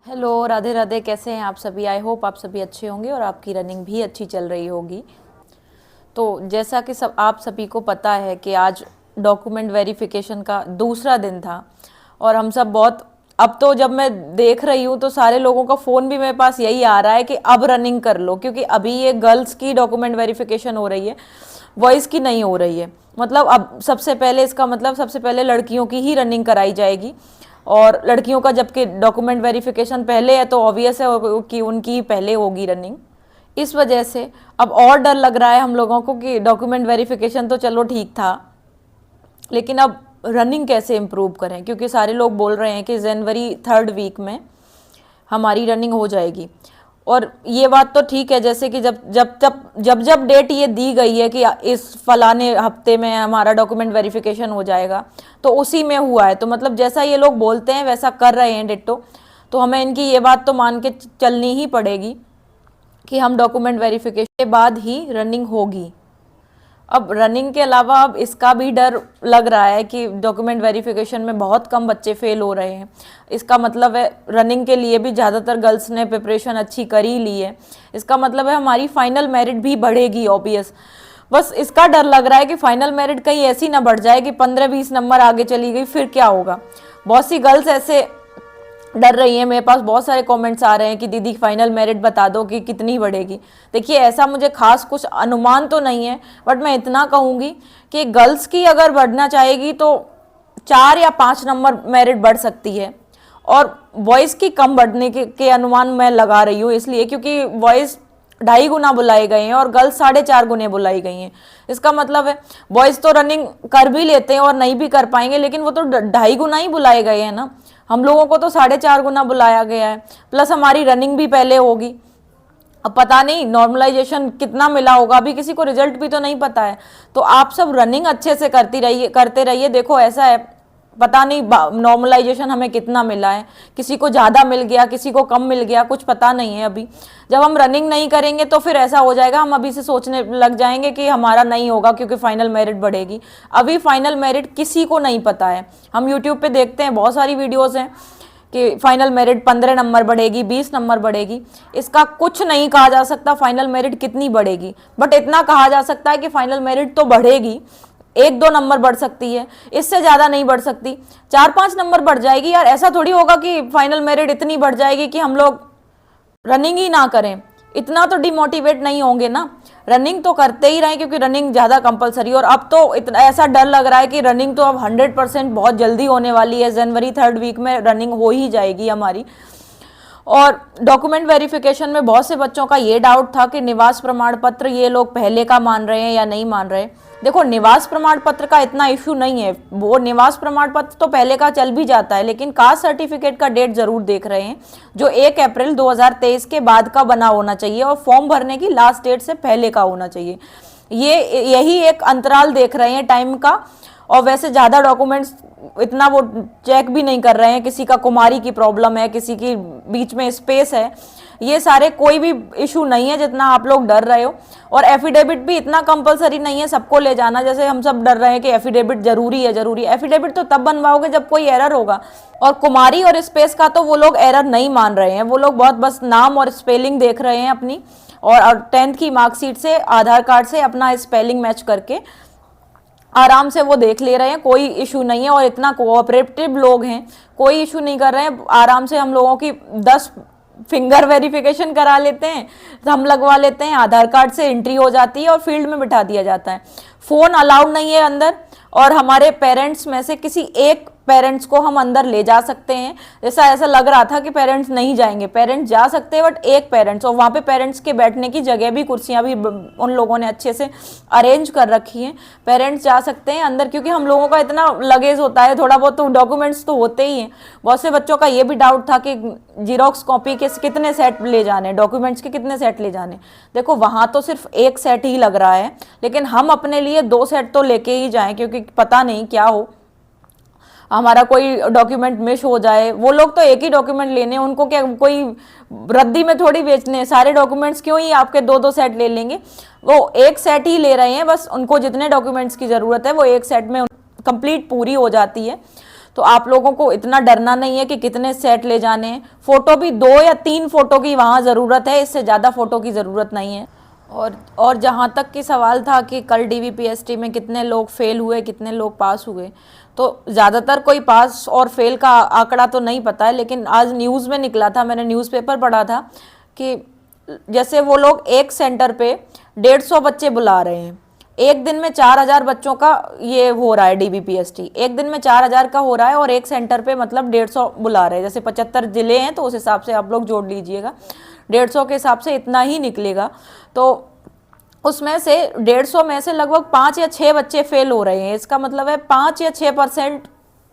Hello, Radhe Radhe. कैसे हैं आप सभी? आई होप आप सभी अच्छे होंगे और आपकी रनिंग भी अच्छी चल रही होगी। तो जैसा कि सब आप सभी को पता है कि आज डॉक्यूमेंट वेरिफिकेशन का दूसरा दिन था और हम सब बहुत, अब तो जब मैं देख रही हूँ तो सारे लोगों का फ़ोन भी मेरे पास यही आ रहा है कि अब रनिंग कर लो, क्योंकि अभी ये गर्ल्स की डॉक्यूमेंट वेरिफिकेशन हो रही है, बॉयज़ की नहीं हो रही है। मतलब अब सबसे पहले, इसका मतलब सबसे पहले लड़कियों की ही रनिंग कराई जाएगी और लड़कियों का जबकि डॉक्यूमेंट वेरिफिकेशन पहले है तो ऑब्वियस है कि उनकी पहले होगी रनिंग। इस वजह से अब और डर लग रहा है हम लोगों को कि डॉक्यूमेंट वेरिफिकेशन तो चलो ठीक था, लेकिन अब रनिंग कैसे इम्प्रूव करें, क्योंकि सारे लोग बोल रहे हैं कि जनवरी 3rd वीक में हमारी रनिंग हो जाएगी। और ये बात तो ठीक है, जैसे कि जब डेट ये दी गई है कि इस फलाने हफ्ते में हमारा डॉक्यूमेंट वेरिफिकेशन हो जाएगा तो उसी में हुआ है, तो मतलब जैसा ये लोग बोलते हैं वैसा कर रहे हैं डिट्टो। तो हमें इनकी ये बात तो मान के चलनी ही पड़ेगी कि हम डॉक्यूमेंट वेरिफिकेशन के बाद ही रनिंग होगी। अब रनिंग के अलावा अब इसका भी डर लग रहा है कि डॉक्यूमेंट वेरिफिकेशन में बहुत कम बच्चे फेल हो रहे हैं। इसका मतलब है रनिंग के लिए भी ज़्यादातर गर्ल्स ने प्रिपरेशन अच्छी कर ही ली है। इसका मतलब है हमारी फाइनल मेरिट भी बढ़ेगी ऑब्वियस। बस इसका डर लग रहा है कि फाइनल मेरिट कहीं ऐसी ना बढ़ जाए कि 15-20 नंबर आगे चली गई, फिर क्या होगा। बहुत सी गर्ल्स ऐसे डर रही है। मेरे पास बहुत सारे कमेंट्स आ रहे हैं कि दीदी फाइनल मेरिट बता दो कि कितनी बढ़ेगी। देखिए, ऐसा मुझे खास कुछ अनुमान तो नहीं है, बट मैं इतना कहूँगी कि गर्ल्स की अगर बढ़ना चाहेगी तो 4 या 5 नंबर मेरिट बढ़ सकती है, और बॉयज़ की कम बढ़ने के अनुमान मैं लगा रही हूँ, इसलिए क्योंकि बॉयज़ 2.5 गुना बुलाए गए हैं और गर्ल्स 4.5 गुने बुलाई गई हैं। इसका मतलब है बॉयज़ तो रनिंग कर भी लेते हैं और नहीं भी कर पाएंगे, लेकिन वो तो 2.5 गुना ही बुलाए गए हैं ना। हम लोगों को तो 4.5 गुना बुलाया गया है, प्लस हमारी रनिंग भी पहले होगी। अब पता नहीं नॉर्मलाइजेशन कितना मिला होगा, अभी किसी को रिजल्ट भी तो नहीं पता है। तो आप सब रनिंग अच्छे से करते रहिए। देखो ऐसा है, पता नहीं नॉर्मलाइजेशन हमें कितना मिला है, किसी को ज़्यादा मिल गया, किसी को कम मिल गया, कुछ पता नहीं है अभी। जब हम रनिंग नहीं करेंगे तो फिर ऐसा हो जाएगा, हम अभी से सोचने लग जाएंगे कि हमारा नहीं होगा क्योंकि फाइनल मेरिट बढ़ेगी। अभी फाइनल मेरिट किसी को नहीं पता है। हम यूट्यूब पे देखते हैं, बहुत सारी वीडियोज़ हैं कि फाइनल मेरिट 15 नंबर बढ़ेगी, 20 नंबर बढ़ेगी। इसका कुछ नहीं कहा जा सकता फाइनल मेरिट कितनी बढ़ेगी, बट इतना कहा जा सकता है कि फाइनल मेरिट तो बढ़ेगी। 1-2 नंबर बढ़ सकती है, इससे ज़्यादा नहीं बढ़ सकती। 4-5 नंबर बढ़ जाएगी यार। ऐसा थोड़ी होगा कि फाइनल मेरिट इतनी बढ़ जाएगी कि हम लोग रनिंग ही ना करें। इतना तो डिमोटिवेट नहीं होंगे ना, रनिंग तो करते ही रहें, क्योंकि रनिंग ज़्यादा कंपलसरी। और अब तो इतना ऐसा डर लग रहा है कि रनिंग तो अब 100% बहुत जल्दी होने वाली है। जनवरी 3rd वीक में रनिंग हो ही जाएगी हमारी। और डॉक्यूमेंट वेरिफिकेशन में बहुत से बच्चों का ये डाउट था कि निवास प्रमाण पत्र ये लोग पहले का मान रहे हैं या नहीं मान रहे। देखो, निवास प्रमाण पत्र का इतना इशू नहीं है, वो निवास प्रमाण पत्र तो पहले का चल भी जाता है, लेकिन कास्ट सर्टिफिकेट का डेट जरूर देख रहे हैं, जो 1 अप्रैल 2023 के बाद का बना होना चाहिए और फॉर्म भरने की लास्ट डेट से पहले का होना चाहिए। यही एक अंतराल देख रहे हैं टाइम का। और वैसे ज़्यादा डॉक्यूमेंट्स इतना वो चेक भी नहीं कर रहे हैं। किसी का कुमारी की प्रॉब्लम है, किसी की बीच में स्पेस है, ये सारे कोई भी इशू नहीं है जितना आप लोग डर रहे हो। और एफिडेविट भी इतना कंपलसरी नहीं है सबको ले जाना, जैसे हम सब डर रहे हैं कि एफिडेविट जरूरी है। एफिडेविट तो तब बनवाओगे जब कोई एरर होगा। और कुमारी और स्पेस का तो वो लोग एरर नहीं मान रहे हैं, वो लोग बहुत बस नाम और स्पेलिंग देख रहे हैं अपनी, और 10th की मार्कशीट से, आधार कार्ड से अपना स्पेलिंग मैच करके आराम से वो देख ले रहे हैं। कोई इशू नहीं है और इतना कोऑपरेटिव लोग हैं, कोई इशू नहीं कर रहे हैं। आराम से हम लोगों की 10 फिंगर वेरिफिकेशन करा लेते हैं, हम लगवा लेते हैं, आधार कार्ड से एंट्री हो जाती है और फील्ड में बिठा दिया जाता है। फ़ोन अलाउड नहीं है अंदर, और हमारे पेरेंट्स में से किसी एक पेरेंट्स को हम अंदर ले जा सकते हैं। जैसा ऐसा लग रहा था कि पेरेंट्स नहीं जाएंगे, पेरेंट्स जा सकते हैं, बट एक पेरेंट्स, और वहाँ पे पेरेंट्स के बैठने की जगह भी, कुर्सियाँ भी उन लोगों ने अच्छे से अरेंज कर रखी हैं। पेरेंट्स जा सकते हैं अंदर, क्योंकि हम लोगों का इतना लगेज होता है, थोड़ा बहुत तो डॉक्यूमेंट्स तो होते ही हैं। बहुत से बच्चों का ये भी डाउट था कि जीरोक्स कॉपी के कितने सेट ले जाने, डॉक्यूमेंट्स के कितने सेट ले जाने। देखो, वहाँ तो सिर्फ 1 सेट ही लग रहा है, लेकिन हम अपने लिए 2 सेट तो लेके ही जाएं, क्योंकि पता नहीं क्या हो, हमारा कोई डॉक्यूमेंट मिस हो जाए। वो लोग तो एक ही डॉक्यूमेंट लेने, उनको क्या कोई रद्दी में थोड़ी बेचने हैं। सारे डॉक्यूमेंट्स क्यों ही आपके 2-2 सेट ले लेंगे, वो 1 सेट ही ले रहे हैं। बस उनको जितने डॉक्यूमेंट्स की ज़रूरत है वो 1 सेट में कंप्लीट पूरी हो जाती है। तो आप लोगों को इतना डरना नहीं है कि कितने सेट ले जाने हैं। फोटो भी 2 या 3 फोटो की वहाँ ज़रूरत है, इससे ज़्यादा फोटो की ज़रूरत नहीं है। और जहाँ तक कि सवाल था कि कल DVPST में कितने लोग फेल हुए, कितने लोग पास हुए, तो ज़्यादातर कोई पास और फेल का आंकड़ा तो नहीं पता है, लेकिन आज न्यूज़ में निकला था, मैंने न्यूज़पेपर पढ़ा था कि जैसे वो लोग एक सेंटर पे 150 बच्चे बुला रहे हैं, एक दिन में 4000 बच्चों का ये हो रहा है DVPST, एक दिन में 4000 का हो रहा है और एक सेंटर पे मतलब 150 बुला रहे हैं। जैसे 75 जिले हैं तो उस हिसाब से आप लोग जोड़ लीजिएगा, 150 के हिसाब से इतना ही निकलेगा। तो उसमें से 150 में से लगभग 5 या 6 बच्चे फेल हो रहे हैं। इसका मतलब है 5 या 6%,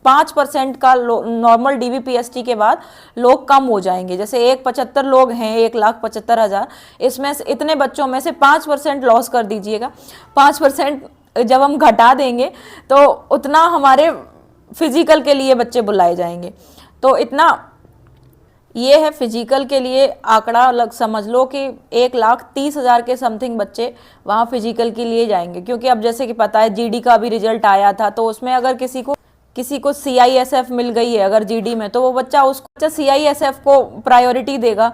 5% का नॉर्मल DVPST के बाद लोग कम हो जाएंगे। जैसे 175 लोग हैं, 1,75,000, इसमें से इतने बच्चों में से 5% लॉस कर दीजिएगा। 5% जब हम घटा देंगे तो उतना हमारे फिजिकल के लिए बच्चे बुलाए जाएंगे। तो इतना ये है फिजिकल के लिए आंकड़ा, अलग समझ लो कि 1,30,000 के समथिंग बच्चे वहाँ फिजिकल के लिए जाएंगे। क्योंकि अब जैसे कि पता है GD का भी रिजल्ट आया था, तो उसमें अगर किसी को CISF मिल गई है अगर GD में, तो वो बच्चा CISF को प्रायोरिटी देगा।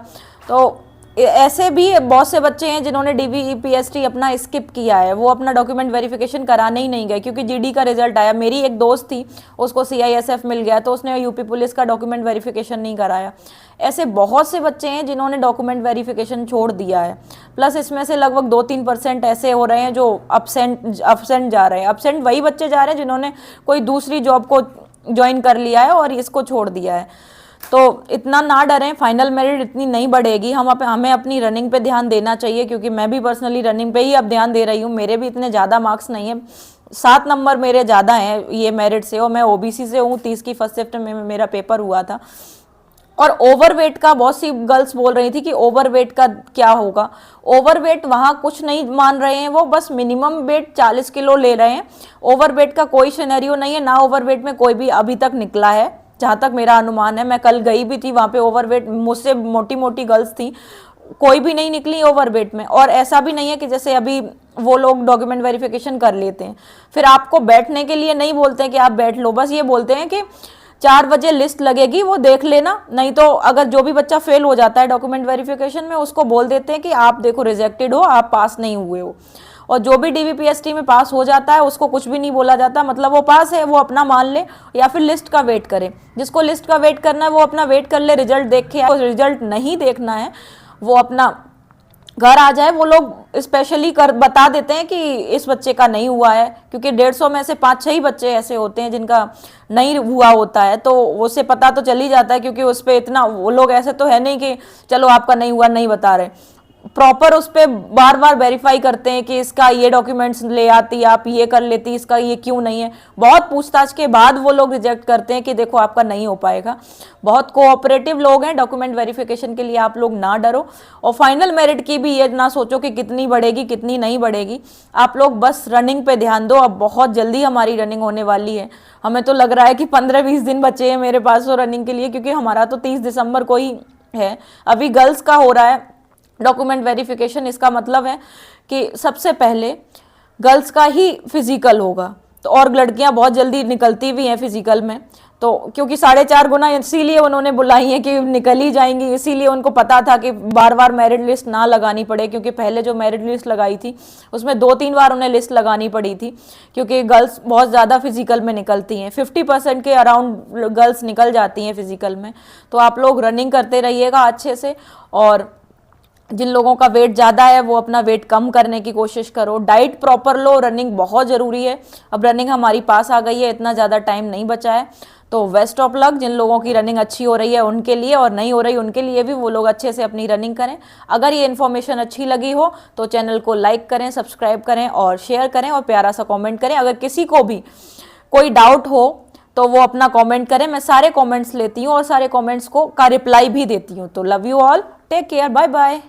तो ऐसे भी बहुत से बच्चे हैं जिन्होंने DVPST अपना स्किप किया है, वो अपना डॉक्यूमेंट वेरिफिकेशन कराने ही नहीं गए क्योंकि GD का रिजल्ट आया। मेरी एक दोस्त थी, उसको CISF मिल गया तो उसने यूपी पुलिस का डॉक्यूमेंट वेरिफिकेशन नहीं कराया। ऐसे बहुत से बच्चे हैं जिन्होंने डॉक्यूमेंट वेरिफिकेशन छोड़ दिया है। प्लस इसमें से लगभग 2-3% ऐसे हो रहे हैं जो अब्सेंट जा रहे हैं। अब्सेंट वही बच्चे जा रहे हैं जिन्होंने कोई दूसरी जॉब को ज्वाइन कर लिया है और इसको छोड़ दिया है। तो इतना ना डरें, फाइनल मेरिट इतनी नहीं बढ़ेगी। हमें अपनी रनिंग पे ध्यान देना चाहिए, क्योंकि मैं भी पर्सनली रनिंग पे ही अब ध्यान दे रही हूँ। मेरे भी इतने ज़्यादा मार्क्स नहीं है, 7 नंबर मेरे ज़्यादा हैं ये मेरिट से, और मैं OBC से हूँ। 30 की फर्स्ट शिफ्ट में मेरा पेपर हुआ था। और ओवरवेट का बहुत सी गर्ल्स बोल रही थी कि ओवरवेट का क्या होगा। ओवरवेट वहाँ कुछ नहीं मान रहे हैं, वो बस मिनिमम वेट 40 किलो ले रहे हैं। ओवरवेट का कोई सिनेरियो नहीं है, ना ओवरवेट में कोई भी अभी तक निकला है, जहाँ तक मेरा अनुमान है। मैं कल गई भी थी वहाँ पे, ओवरवेट मुझसे मोटी मोटी गर्ल्स थी, कोई भी नहीं निकली ओवरवेट में। और ऐसा भी नहीं है कि जैसे अभी वो लोग डॉक्यूमेंट वेरिफिकेशन कर लेते हैं, फिर आपको बैठने के लिए नहीं बोलते हैं कि आप बैठ लो, बस ये बोलते हैं कि 4 बजे लिस्ट लगेगी, वो देख लेना। नहीं तो अगर जो भी बच्चा फेल हो जाता है डॉक्यूमेंट वेरिफिकेशन में, उसको बोल देते हैं कि आप देखो रिजेक्टेड हो, आप पास नहीं हुए हो। और जो भी DVPST में पास हो जाता है उसको कुछ भी नहीं बोला जाता, मतलब वो पास है, वो अपना मान ले, या फिर लिस्ट का वेट करे। जिसको लिस्ट का वेट करना है वो अपना वेट कर ले, रिजल्ट देख के। रिजल्ट नहीं देखना है वो अपना घर आ जाए। वो लोग स्पेशली बता देते हैं कि इस बच्चे का नहीं हुआ है, क्योंकि 150 में से 5-6 ही बच्चे ऐसे होते हैं जिनका नहीं हुआ होता है, तो उससे पता तो चल ही जाता है। क्योंकि उस पर इतना, वो लोग ऐसे तो है नहीं कि चलो आपका नहीं हुआ नहीं बता रहे, प्रॉपर उस पर बार बार वेरीफाई करते हैं कि इसका ये डॉक्यूमेंट्स ले आती, आप ये कर लेती, इसका ये क्यों नहीं है। बहुत पूछताछ के बाद वो लोग रिजेक्ट करते हैं कि देखो आपका नहीं हो पाएगा। बहुत कोऑपरेटिव लोग हैं डॉक्यूमेंट वेरिफिकेशन के लिए, आप लोग ना डरो। और फाइनल मेरिट की भी ये ना सोचो कि कितनी बढ़ेगी कितनी नहीं बढ़ेगी, आप लोग बस रनिंग पे ध्यान दो। अब बहुत जल्दी हमारी रनिंग होने वाली है, हमें तो लग रहा है कि 15-20 दिन बचे हैं मेरे पास तो रनिंग के लिए, क्योंकि हमारा तो 30 दिसंबर को ही है। अभी गर्ल्स का हो रहा है डॉक्यूमेंट वेरिफिकेशन। इसका मतलब है कि सबसे पहले गर्ल्स का ही फिजिकल होगा, तो और लड़कियां बहुत जल्दी निकलती भी हैं फिजिकल में, तो क्योंकि 4.5 गुना इसीलिए उन्होंने बुलाई है कि निकल ही जाएंगी। इसीलिए उनको पता था कि बार बार मेरिट लिस्ट ना लगानी पड़े, क्योंकि पहले जो मेरिट लिस्ट लगाई थी उसमें 2-3 बार उन्हें लिस्ट लगानी पड़ी थी, क्योंकि गर्ल्स बहुत ज़्यादा फिजिकल में निकलती हैं। 50% के अराउंड गर्ल्स निकल जाती हैं फिजिकल में। तो आप लोग रनिंग करते रहिएगा अच्छे से, और जिन लोगों का वेट ज़्यादा है वो अपना वेट कम करने की कोशिश करो। डाइट प्रॉपर लो, रनिंग बहुत ज़रूरी है। अब रनिंग हमारी पास आ गई है, इतना ज़्यादा टाइम नहीं बचा है, तो बेस्ट ऑफ लक। जिन लोगों की रनिंग अच्छी हो रही है उनके लिए, और नहीं हो रही उनके लिए भी, वो लोग अच्छे से अपनी रनिंग करें। अगर ये इन्फॉर्मेशन अच्छी लगी हो तो चैनल को लाइक करें, सब्सक्राइब करें और शेयर करें, और प्यारा सा कॉमेंट करें। अगर किसी को भी कोई डाउट हो तो वो अपना कमेंट करें, मैं सारे कमेंट्स लेती हूँ और सारे कमेंट्स का रिप्लाई भी देती हूँ। तो love you all, take care, bye bye.